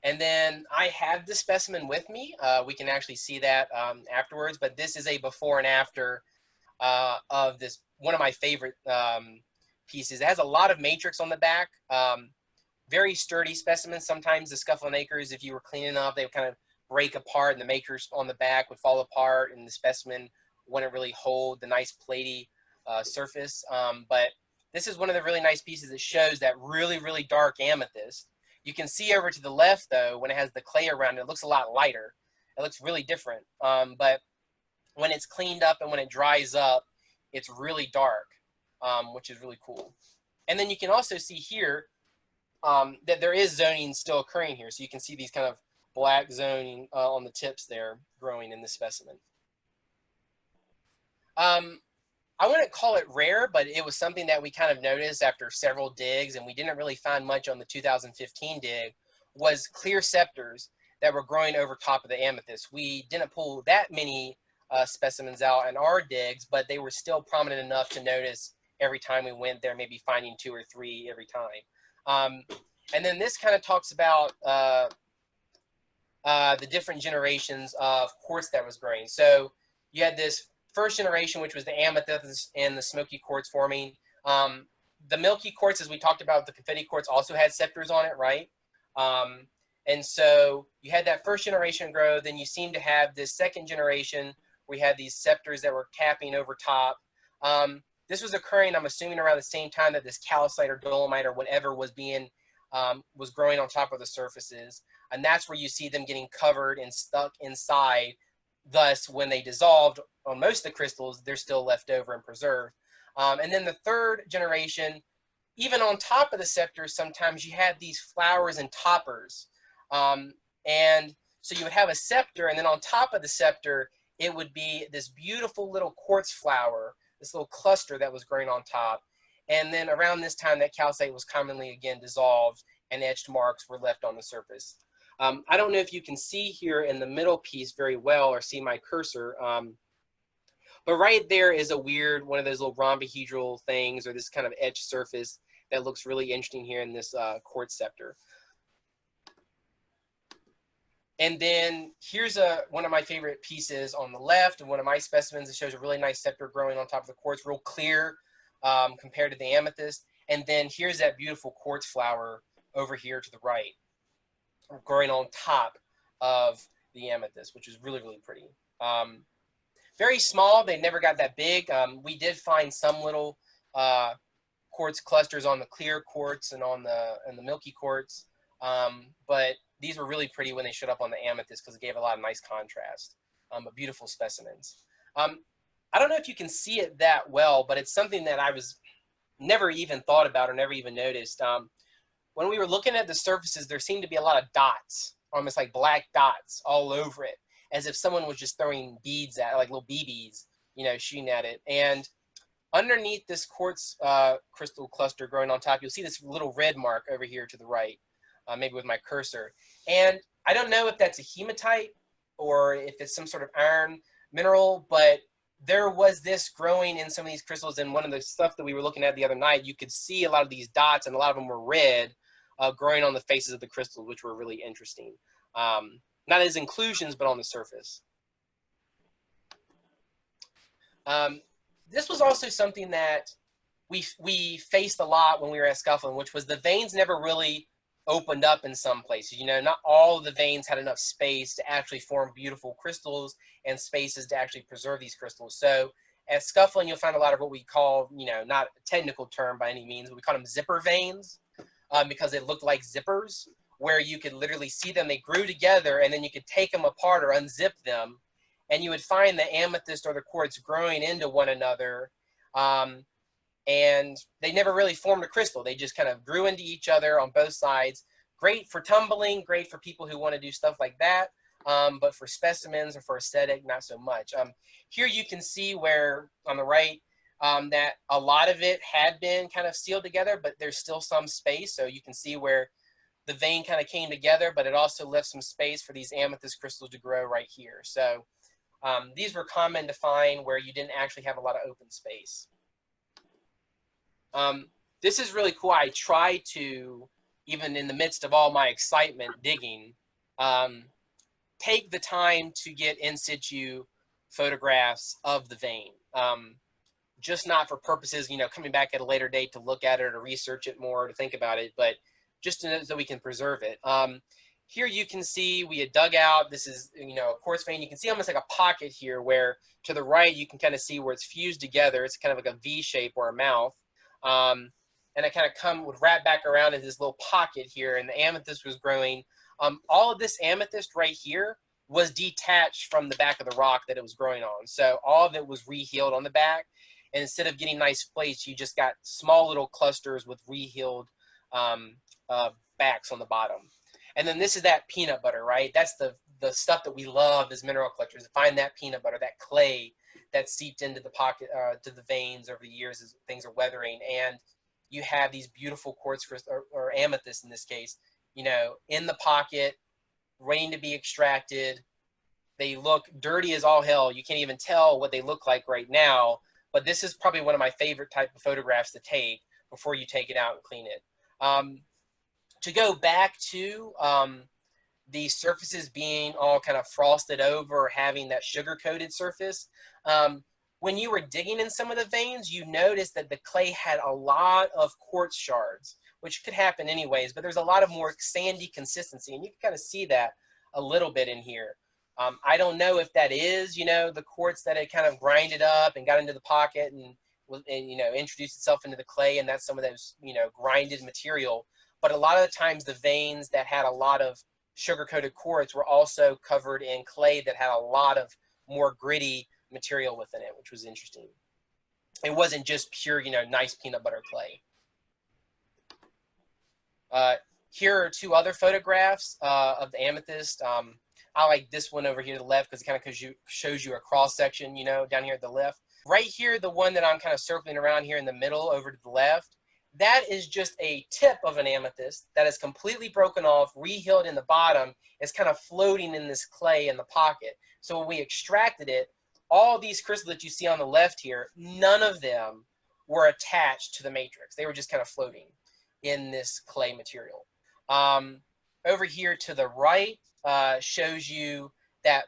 And then I have this specimen with me. We can actually see that afterwards, but this is a before and after of this, one of my favorite pieces. It has a lot of matrix on the back. Very sturdy specimens. Sometimes the Scufflin Acres, if you were cleaning up, they would kind of break apart and the matrix on the back would fall apart and the specimen wouldn't really hold the nice platy surface. But this is one of the really nice pieces that shows that really, really dark amethyst. You can see over to the left, though, when it has the clay around it, it looks a lot lighter. It looks really different. But when it's cleaned up and when it dries up, it's really dark, which is really cool. And then you can also see here that there is zoning still occurring here. So you can see these kind of black zoning on the tips there growing in this specimen. I wouldn't call it rare, but it was something that we kind of noticed after several digs, and we didn't really find much on the 2015 dig, was clear scepters that were growing over top of the amethyst. We didn't pull that many specimens out in our digs, but they were still prominent enough to notice every time we went there, maybe finding 2 or 3 every time. And then this kind of talks about the different generations of quartz that was growing. So you had this first generation, which was the amethyst and the Smoky quartz forming. The Milky quartz, as we talked about, the Confetti quartz also had scepters on it, right? And so you had that first generation grow, then you seem to have this second generation where you had these scepters that were capping over top. This was occurring, I'm assuming, around the same time that this calcite or dolomite or whatever was being, was growing on top of the surfaces. And that's where you see them getting covered and stuck inside. Thus, when they dissolved on most of the crystals, they're still left over and preserved. And then the third generation, even on top of the scepters, sometimes you had these flowers and toppers. And so you would have a scepter, and then on top of the scepter, it would be this beautiful little quartz flower, this little cluster that was growing on top. And then around this time, that calcite was commonly again dissolved and etched marks were left on the surface. I don't know if you can see here in the middle piece very well or see my cursor, but right there is a weird, one of those little rhombohedral things or this kind of etched surface that looks really interesting here in this quartz scepter. And then here's one of my favorite pieces on the left, and one of my specimens that shows a really nice scepter growing on top of the quartz, real clear compared to the amethyst. And then here's that beautiful quartz flower over here to the right, growing on top of the amethyst, which is really, really pretty. Very small, they never got that big. We did find some little quartz clusters on the clear quartz and on the Milky quartz, but these were really pretty when they showed up on the amethyst because it gave a lot of nice contrast, but beautiful specimens. I don't know if you can see it that well, but it's something that I was never even thought about or never even noticed. When we were looking at the surfaces, there seemed to be a lot of dots, almost like black dots all over it, as if someone was just throwing beads at it, like little BBs, you know, shooting at it. And underneath this quartz crystal cluster growing on top, you'll see this little red mark over here to the right, maybe with my cursor. And I don't know if that's a hematite or if it's some sort of iron mineral, but there was this growing in some of these crystals, and one of the stuff that we were looking at the other night, you could see a lot of these dots, and a lot of them were red, growing on the faces of the crystals, which were really interesting. Not as inclusions, but on the surface. This was also something that we faced a lot when we were at Scufflin, which was the veins never really opened up in some places. You know, not all of the veins had enough space to actually form beautiful crystals and spaces to actually preserve these crystals. So at Scufflin, you'll find a lot of what we call, you know, not a technical term by any means, but we call them zipper veins, because they look like zippers, where you could literally see them. They grew together, and then you could take them apart or unzip them, and you would find the amethyst or the quartz growing into one another. And they never really formed a crystal. They just kind of grew into each other on both sides. Great for tumbling, great for people who want to do stuff like that. But for specimens or for aesthetic, not so much. Here you can see where, on the right, that a lot of it had been kind of sealed together, but there's still some space. So you can see where the vein kind of came together, but it also left some space for these amethyst crystals to grow right here. So these were common to find where you didn't actually have a lot of open space. This is really cool. I try to, even in the midst of all my excitement digging, take the time to get in situ photographs of the vein. Just not for purposes, you know, coming back at a later date to look at it or research it more, to think about it, but just so we can preserve it. Here you can see we had dug out, this is, you know, a quartz vein. You can see almost like a pocket here where to the right you can kind of see where it's fused together. It's kind of like a V shape or a mouth. And I kind of would wrap back around in this little pocket here, and the amethyst was growing. All of this amethyst right here was detached from the back of the rock that it was growing on. So all of it was rehealed on the back. And instead of getting nice plates, you just got small little clusters with rehealed backs on the bottom. And then this is that peanut butter, right? That's the stuff that we love as mineral collectors, to find that peanut butter, that clay that seeped into the pocket, to the veins over the years as things are weathering. And you have these beautiful quartz crystals, or amethyst in this case, you know, in the pocket, waiting to be extracted. They look dirty as all hell. You can't even tell what they look like right now, but this is probably one of my favorite type of photographs to take before you take it out and clean it. To go back to the surfaces being all kind of frosted over, or having that sugar-coated surface, when you were digging in some of the veins, you noticed that the clay had a lot of quartz shards, which could happen anyways, but there's a lot of more sandy consistency, and you can kind of see that a little bit in here. I don't know if that is, you know, the quartz that had kind of grinded up and got into the pocket and you know, introduced itself into the clay, and that's some of those, you know, grinded material. But a lot of the times the veins that had a lot of sugar-coated quartz were also covered in clay that had a lot of more gritty material within it, which was interesting. It wasn't just pure, you know, nice peanut butter clay. Here are two other photographs of the amethyst. I like this one over here to the left because it kind of shows you a cross section, you know, down here at the left. Right here, the one that I'm kind of circling around here in the middle over to the left, that is just a tip of an amethyst that is completely broken off, rehealed in the bottom. It's kind of floating in this clay in the pocket. So when we extracted it, all these crystals that you see on the left here, none of them were attached to the matrix. They were just kind of floating in this clay material. Over here to the right shows you that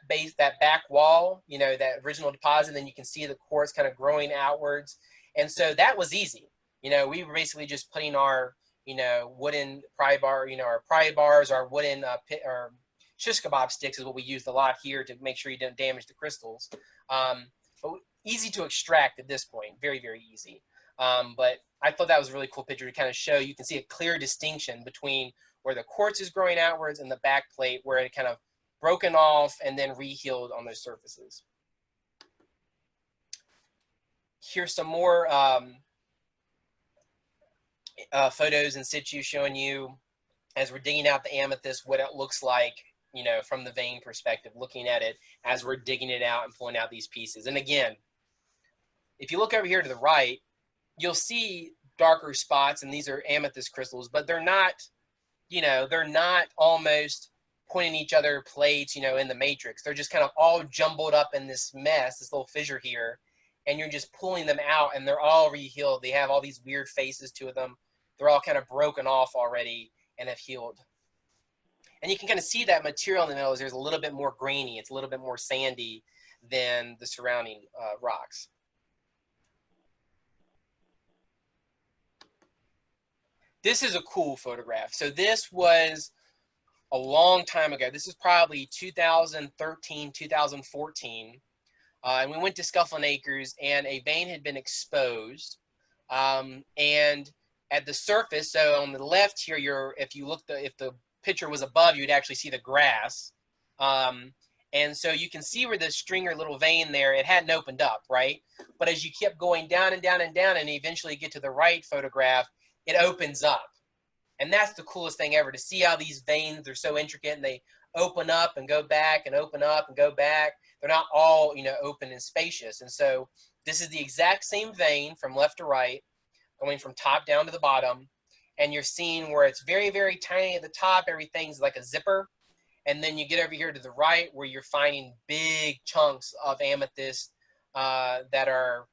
back wall, you know, that original deposit, and then you can see the quartz kind of growing outwards. And so that was easy. You know, we were basically just putting our, you know, wooden pry bar, you know, our pry bars, our wooden or shish kebab sticks is what we used a lot here to make sure you didn't damage the crystals. But easy to extract at this point, very, very easy. But I thought that was a really cool picture to kind of show. You can see a clear distinction between where the quartz is growing outwards and the back plate where it kind of broken off and then rehealed on those surfaces. Here's some more photos in situ showing you, as we're digging out the amethyst, what it looks like, you know, from the vein perspective, looking at it as we're digging it out and pulling out these pieces. And again, if you look over here to the right, you'll see darker spots, and these are amethyst crystals, but they're not, you know, they're not almost pointing each other plates, you know, in the matrix. They're just kind of all jumbled up in this mess, this little fissure here, and you're just pulling them out, and they're all rehealed. They have all these weird faces to them. They're all kind of broken off already and have healed. And you can kind of see that material in the middle is there's a little bit more grainy. It's a little bit more sandy than the surrounding rocks. This is a cool photograph. So this was a long time ago. This is probably 2013, 2014. And we went to Scufflin Acres, and a vein had been exposed. And at the surface, so on the left here, if the picture was above, you'd actually see the grass. And so you can see where the stringer little vein there, it hadn't opened up, right? But as you kept going down and down and down, and eventually get to the right photograph, it opens up. And that's the coolest thing ever, to see how these veins are so intricate, and they open up and go back and open up and go back. They're not all, you know, open and spacious. And so this is the exact same vein from left to right, going from top down to the bottom. And you're seeing where it's very, very tiny at the top. Everything's like a zipper. And then you get over here to the right where you're finding big chunks of amethyst that are,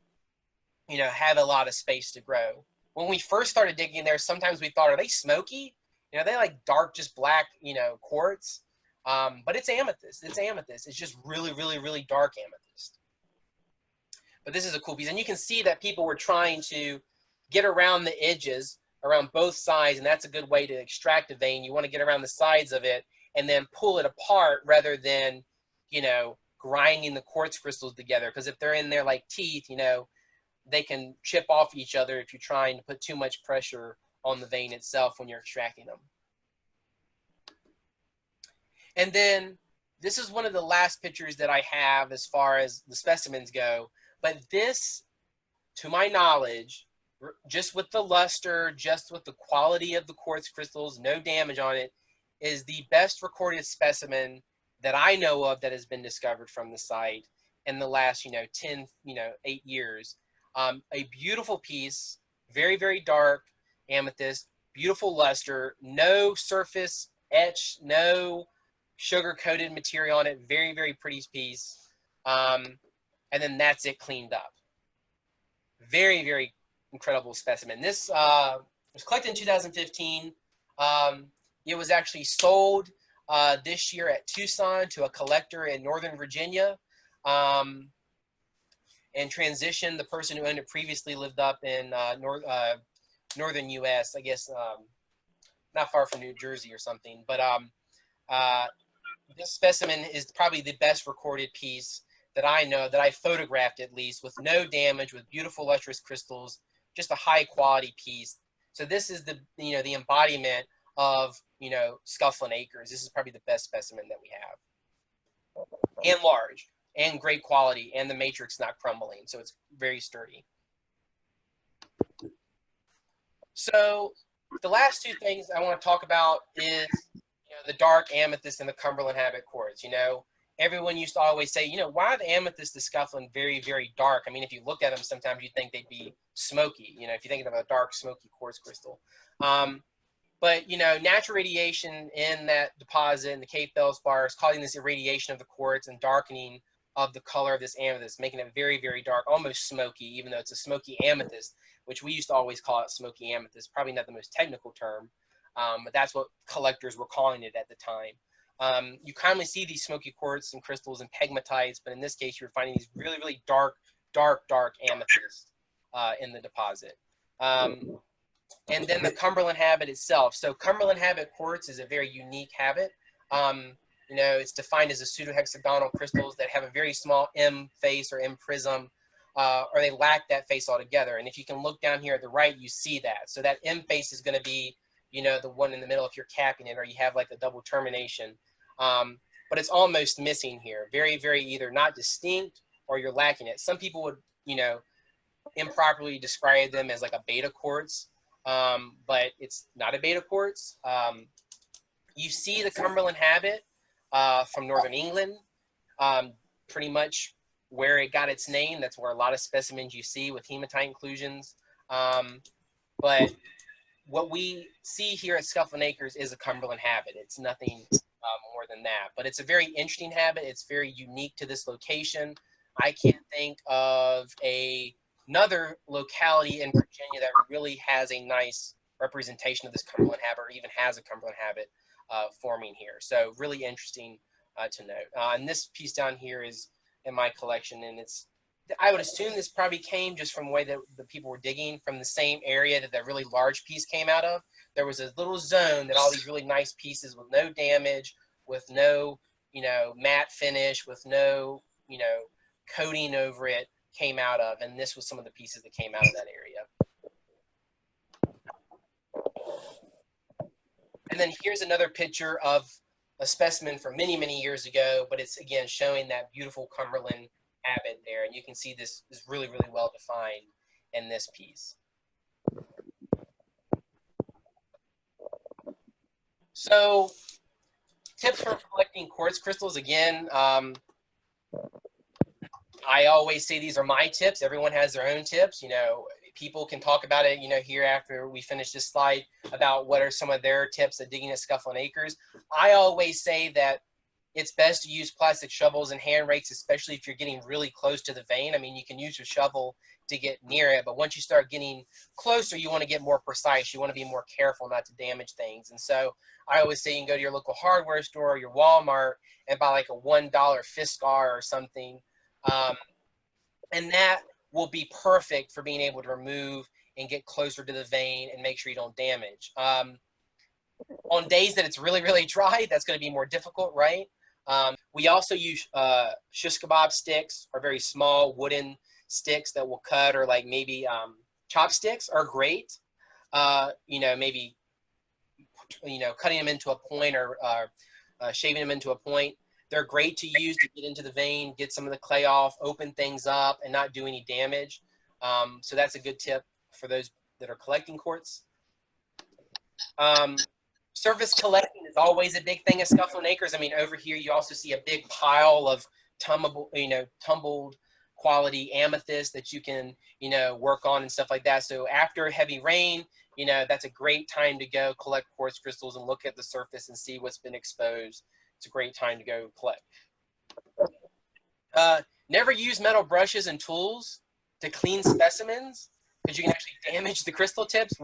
you know, have a lot of space to grow. When we first started digging there, sometimes we thought, are they smoky? You know, they like dark, just black, you know, quartz. But it's amethyst. It's amethyst. It's just really, really, really dark amethyst. But this is a cool piece. And you can see that people were trying to get around the edges, around both sides. And that's a good way to extract a vein. You want to get around the sides of it and then pull it apart rather than, you know, grinding the quartz crystals together. Because if they're in there like teeth, you know, they can chip off each other if you're trying to put too much pressure on the vein itself when you're extracting them. And then this is one of the last pictures that I have as far as the specimens go. But this, to my knowledge, just with the luster, just with the quality of the quartz crystals, no damage on it, is the best recorded specimen that I know of that has been discovered from the site in the last, you know, 8 years. A beautiful piece, very, very dark amethyst, beautiful luster, no surface etch, no sugar-coated material on it, very, very pretty piece. And then that's it cleaned up. Very, very incredible specimen. This was collected in 2015. It was actually sold this year at Tucson to a collector in Northern Virginia. And transitioned. The person who owned it previously lived up in northern U.S., I guess, not far from New Jersey or something. But this specimen is probably the best recorded piece that I know, that I photographed at least, with no damage, with beautiful lustrous crystals, just a high quality piece. So this is the, you know, the embodiment of, you know, Scufflin Acres. This is probably the best specimen that we have, and large, and great quality, and the matrix not crumbling, so it's very sturdy. So the last two things I want to talk about is, you know, the dark amethyst and the Cumberland habit quartz. You know, everyone used to always say, you know, why are the amethyst, the Scufflin, very, very dark? I mean, if you look at them, sometimes you think they'd be smoky, you know, if you're thinking of a dark, smoky quartz crystal. But, you know, natural radiation in that deposit and the K-Feldspar is causing this irradiation of the quartz and darkening of the color of this amethyst, making it very, very dark, almost smoky, even though it's a smoky amethyst, which we used to always call it smoky amethyst. Probably not the most technical term, but that's what collectors were calling it at the time. You commonly see these smoky quartz and crystals and pegmatites, but in this case, you're finding these really, really dark, dark, dark amethyst in the deposit. And then the Cumberland habit itself. So Cumberland habit quartz is a very unique habit. You know, it's defined as a pseudohexagonal crystals that have a very small M face or M prism, or they lack that face altogether. And if you can look down here at the right, you see that. So that M face is going to be, you know, the one in the middle if you're capping it, or you have like a double termination. But it's almost missing here. Very, very either not distinct or you're lacking it. Some people would, you know, improperly describe them as like a beta quartz, but it's not a beta quartz. You see the Cumberland habit from Northern England, pretty much where it got its name. That's where a lot of specimens you see with hematite inclusions. But what we see here at Scufflin Acres is a Cumberland habit. It's nothing more than that. But it's a very interesting habit. It's very unique to this location. I can't think of another locality in Virginia that really has a nice representation of this Cumberland habit, or even has a Cumberland habit forming here. So really interesting to note. And this piece down here is in my collection, and I would assume this probably came just from the way that the people were digging, from the same area that really large piece came out of. There was a little zone that all these really nice pieces with no damage, with no, matte finish, with no, coating over it came out of. And this was some of the pieces that came out of that area. And then here's another picture of a specimen from many, many years ago, but it's again showing that beautiful Cumberland habit there. And you can see this is really, really well defined in this piece. So tips for collecting quartz crystals. Again, I always say these are my tips. Everyone has their own tips. People can talk about it, here after we finish this slide, about what are some of their tips at digging at Scufflin Acres. I always say that it's best to use plastic shovels and hand rakes, especially if you're getting really close to the vein. I mean, you can use your shovel to get near it, but once you start getting closer, you want to get more precise. You want to be more careful not to damage things. And so I always say you can go to your local hardware store or your Walmart and buy like a $1 Fiskar or something. And that will be perfect for being able to remove and get closer to the vein and make sure you don't damage. On days that it's really, really dry, that's going to be more difficult, right? We also use shish kebab sticks, or very small wooden sticks that will cut, or like maybe chopsticks are great. Maybe cutting them into a point, or shaving them into a point. They're great to use to get into the vein, get some of the clay off, open things up, and not do any damage. So that's a good tip for those that are collecting quartz. Surface collecting is always a big thing at Scufflin Acres. I mean, over here you also see a big pile of tumbled quality amethyst that you can, work on and stuff like that. So after heavy rain, that's a great time to go collect quartz crystals and look at the surface and see what's been exposed. It's a great time to go collect. Never use metal brushes and tools to clean specimens, because you can actually damage the crystal tips.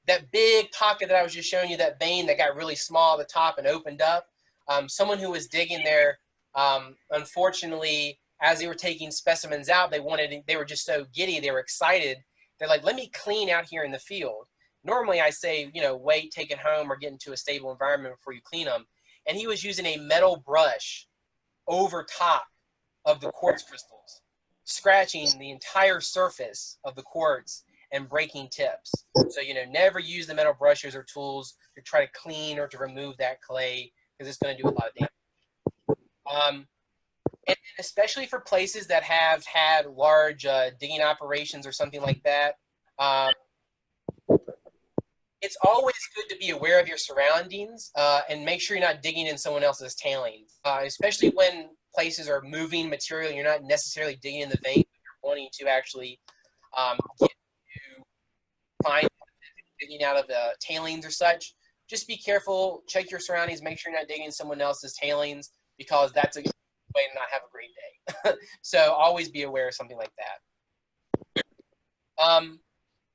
That big pocket that I was just showing you, that vein that got really small at the top and opened up. Someone who was digging there, unfortunately, as they were taking specimens out, they were just so giddy, they were excited. They're like, let me clean out here in the field. Normally I say, wait, take it home, or get into a stable environment before you clean them. And he was using a metal brush over top of the quartz crystals, scratching the entire surface of the quartz and breaking tips. So, never use the metal brushes or tools to try to clean or to remove that clay, because it's going to do a lot of damage. And especially for places that have had large digging operations or something like that, it's always good to be aware of your surroundings and make sure you're not digging in someone else's tailings, especially when places are moving material. You're not necessarily digging in the vein, but you're wanting to actually get to find digging out of the tailings or such. Just be careful, check your surroundings, make sure you're not digging in someone else's tailings, because that's a way to not have a great day. So always be aware of something like that.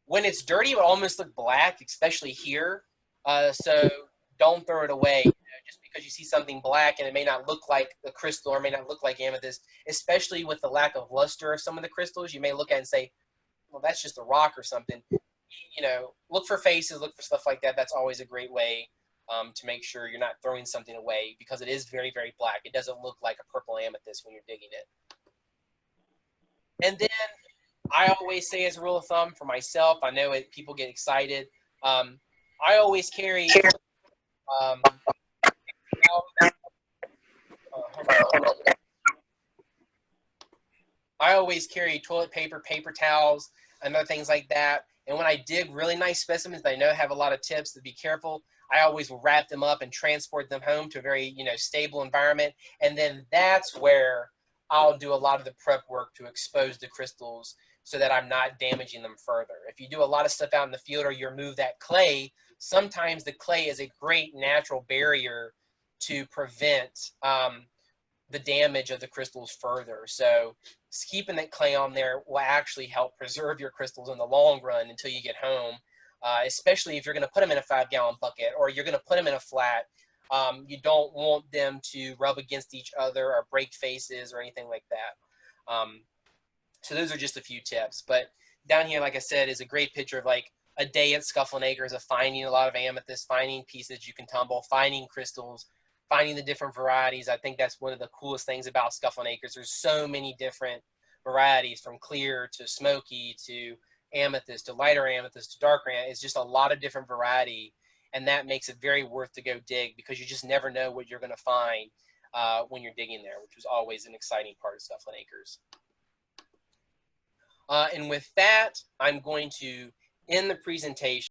When it's dirty, it will almost look black, especially here. So don't throw it away. Just because you see something black and it may not look like a crystal or may not look like amethyst, especially with the lack of luster of some of the crystals, you may look at it and say, well, that's just a rock or something. Look for faces, look for stuff like that. That's always a great way to make sure you're not throwing something away, because it is very, very black. It doesn't look like a purple amethyst when you're digging it. And then I always say, as a rule of thumb for myself, I know people get excited. I always carry toilet paper, paper towels, and other things like that. And when I dig really nice specimens that I know have a lot of tips, to be careful, I always will wrap them up and transport them home to a very, stable environment. And then that's where I'll do a lot of the prep work to expose the crystals, so that I'm not damaging them further. If you do a lot of stuff out in the field, or you remove that clay, sometimes the clay is a great natural barrier to prevent the damage of the crystals further. So keeping that clay on there will actually help preserve your crystals in the long run until you get home, especially if you're going to put them in a 5-gallon bucket or you're going to put them in a flat. You don't want them to rub against each other or break faces or anything like that. So those are just a few tips. But down here, like I said, is a great picture of like a day at Scufflin Acres of finding a lot of amethyst, finding pieces you can tumble, finding crystals, finding the different varieties. I think that's one of the coolest things about Scufflin Acres. There's so many different varieties, from clear to smoky to amethyst to lighter amethyst to darker amethyst. It's just a lot of different variety, and that makes it very worth to go dig, because you just never know what you're going to find when you're digging there, which was always an exciting part of Scufflin Acres. And with that, I'm going to end the presentation.